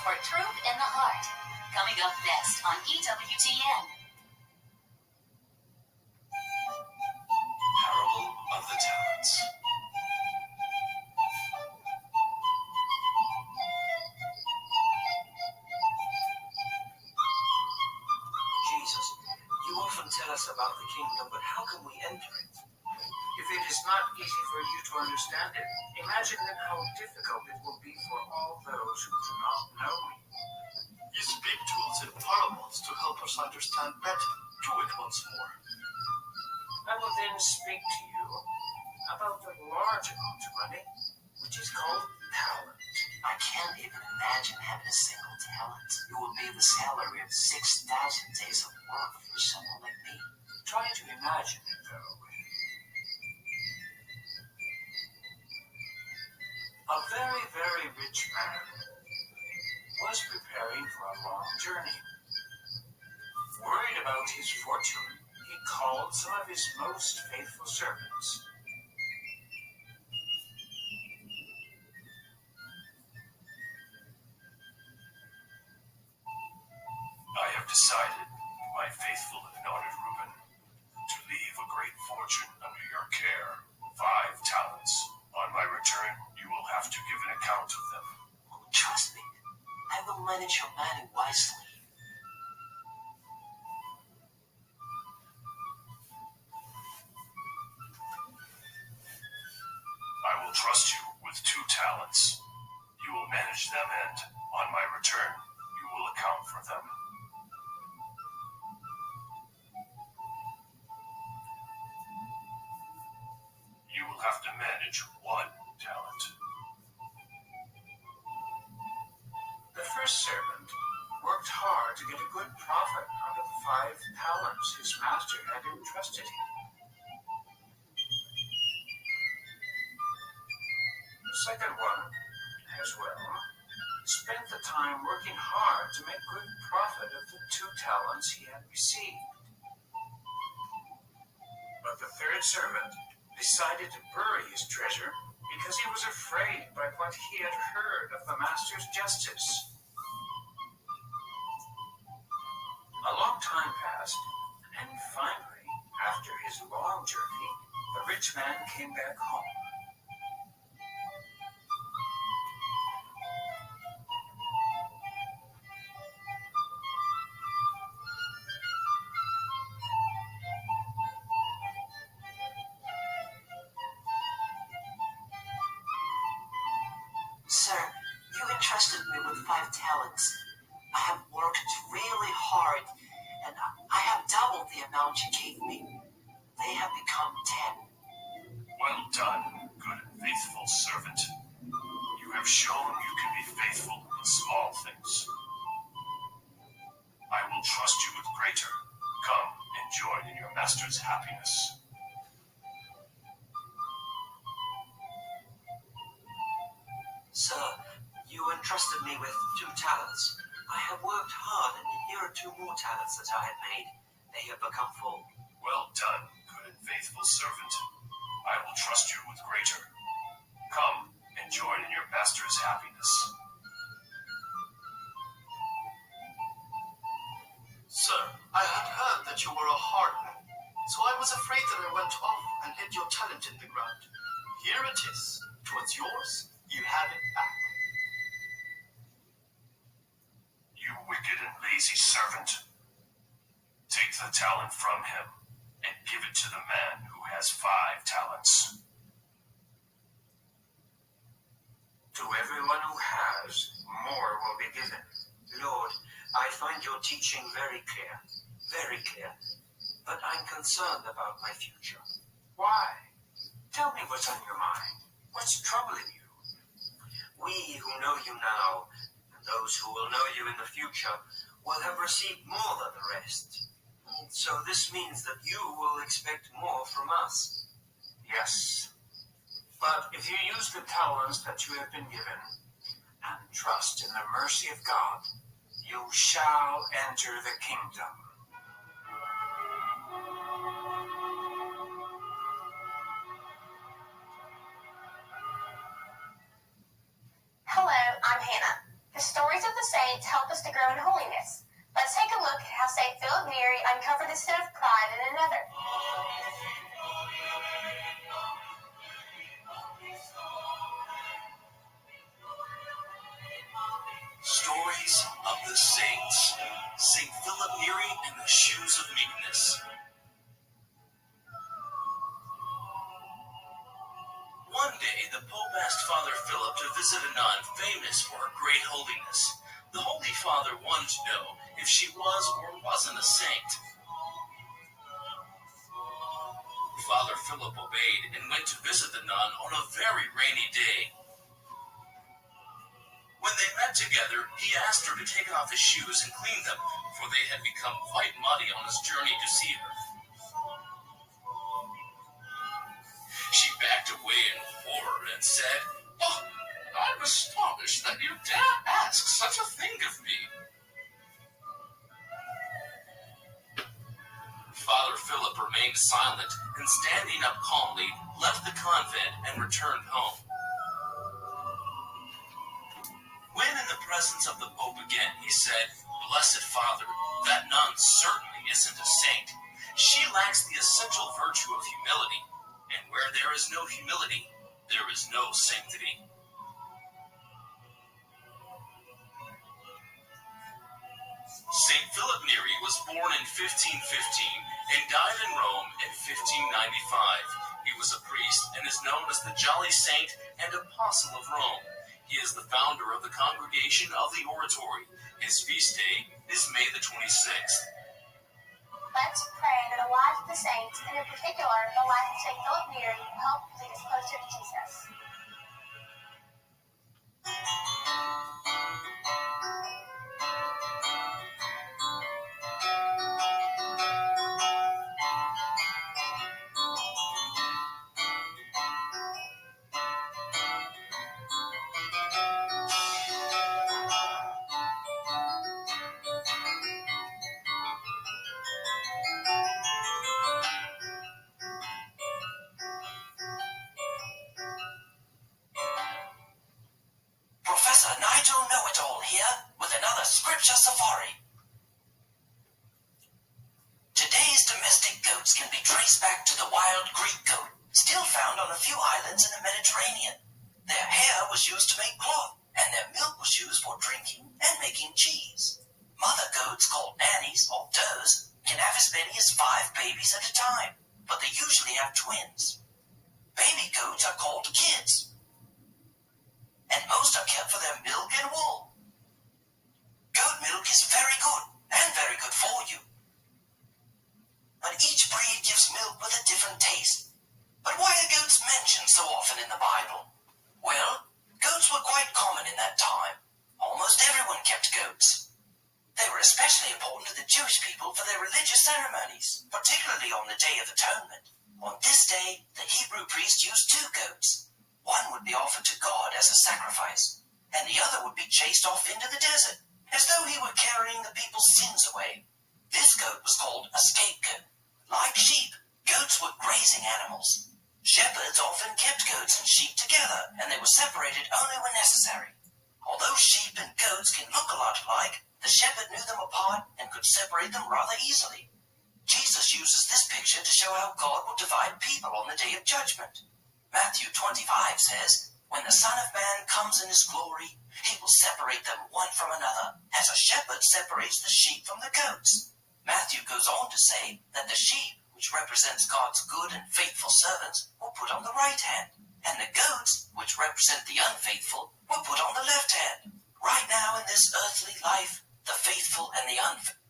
for Truth in the Heart. Coming up next on EWTN. Parable of the Talents. Jesus, you often tell us about the kingdom, but how can we enter it? If it is not easy for you to understand it, imagine then how difficult it will be for all those who do not know me. You speak to us in parables to help us understand better. Do it once more. I will then speak to you about the large amount of money, which is called talent. I can't even imagine having a single talent. It would be the salary of 6,000 days of work for someone like me. Try to imagine it, though. A very, very rich man was preparing for a long journey. Worried about his fortune, he called some of his most faithful servants. I have decided, my faithful and honored Reuben, to leave a great fortune under your care, 5 talents. On my return, you will have to give an account of them. Trust me, I will manage your money wisely. I will trust you with 2 talents. You will manage them, and on my return, you will account for them. You will have to manage 1 talent. The first servant worked hard to get a good profit out of the 5 talents his master had entrusted him. The second one, as well, spent the time working hard to make good profit of the 2 talents he had received. But the third servant decided to bury his treasure because he was afraid by what he had heard of the master's justice. A long time passed, and finally, after his long journey, the rich man came back home. Sir, you entrusted me with 5 talents. I have worked really hard, and I have doubled the amount you gave me. They have become 10. Well done, good and faithful servant. You have shown you can be faithful in small things. I will trust you with greater. Come and join in your master's happiness. Sir, you entrusted me with 2 talents. I have worked hard, and here are 2 more talents that I had made. They have become full. Well done, good and faithful servant. I will trust you with greater. Come and join in your master's happiness. Sir, I had heard that you were a hard man, so I was afraid that I went off and hid your talent in the ground. Here it is. It was yours. You have it back. You wicked and lazy servant. Take the talent from him and give it to the man who has 5 talents. To everyone who has, more will be given. Lord, I find your teaching very clear. Very clear. But I'm concerned about my future. Why? Tell me what's on your mind. What's troubling you? We who know you now, and those who will know you in the future, will have received more than the rest. So this means that you will expect more from us. Yes. But if you use the talents that you have been given and trust in the mercy of God, you shall enter the kingdom. Hello, I'm Hannah. The story stories of the saints help us to grow in holiness. Let's take a look at how St. Philip Neri uncovered the sin of pride in another. Stories of the Saints. St. Philip Neri and the Shoes of Meekness. One day, the Pope asked Father Philip to visit a nun famous for her great holiness. The Holy Father wanted to know if she was or wasn't a saint. Father Philip obeyed and went to visit the nun on a very rainy day. When they met together, he asked her to take off his shoes and clean them, for they had become quite muddy on his journey to see her. She backed away in horror and said, "Oh, I'm astonished that you dare ask such a thing of me." Father Philip remained silent and, standing up calmly, left the convent and returned home. When in the presence of the Pope again, he said, "Blessed Father, that nun certainly isn't a saint. She lacks the essential virtue of humility, and where there is no humility, there is no sanctity." St. Philip Neri was born in 1515 and died in Rome in 1595. He was a priest and is known as the Jolly Saint and Apostle of Rome. He is the founder of the Congregation of the Oratory. His feast day is May the 26th. Let's pray that the lives of the saints, and in particular the life of St. Philip Neri, will help lead us closer to Jesus. Professor Nigel Know-It-All here with another Scripture Safari. Today's domestic goats can be traced back to the wild Greek goat, still found on a few islands in the Mediterranean. Their hair was used to make cloth, and their milk was used for drinking and making cheese. Mother goats, called nannies or does, can have as many as 5 babies at a time, but they usually have twins. Baby goats are called kids, and most are kept for their milk and wool. Goat milk is very good and very good for you. But each breed gives milk with a different taste. But why are goats mentioned so often in the Bible? Well, goats were quite common in that time. Almost everyone kept goats. They were especially important to the Jewish people for their religious ceremonies, particularly on the Day of Atonement. On this day, the Hebrew priest used 2 goats. One would be offered to God as a sacrifice, and the other would be chased off into the desert, as though he were carrying the people's sins away. This goat was called a scapegoat. Like sheep, goats were grazing animals. Shepherds often kept goats and sheep together, and they were separated only when necessary. Although sheep and goats can look a lot alike, the shepherd knew them apart and could separate them rather easily. Jesus uses this picture to show how God will divide people on the Day of Judgment. Matthew 25 says, "When the Son of Man comes in his glory, he will separate them one from another, as a shepherd separates the sheep from the goats." Matthew goes on to say that the sheep, which represents God's good and faithful servants, were put on the right hand, and the goats, which represent the unfaithful, were put on the left hand. Right now in this earthly life, the faithful and the unfaithful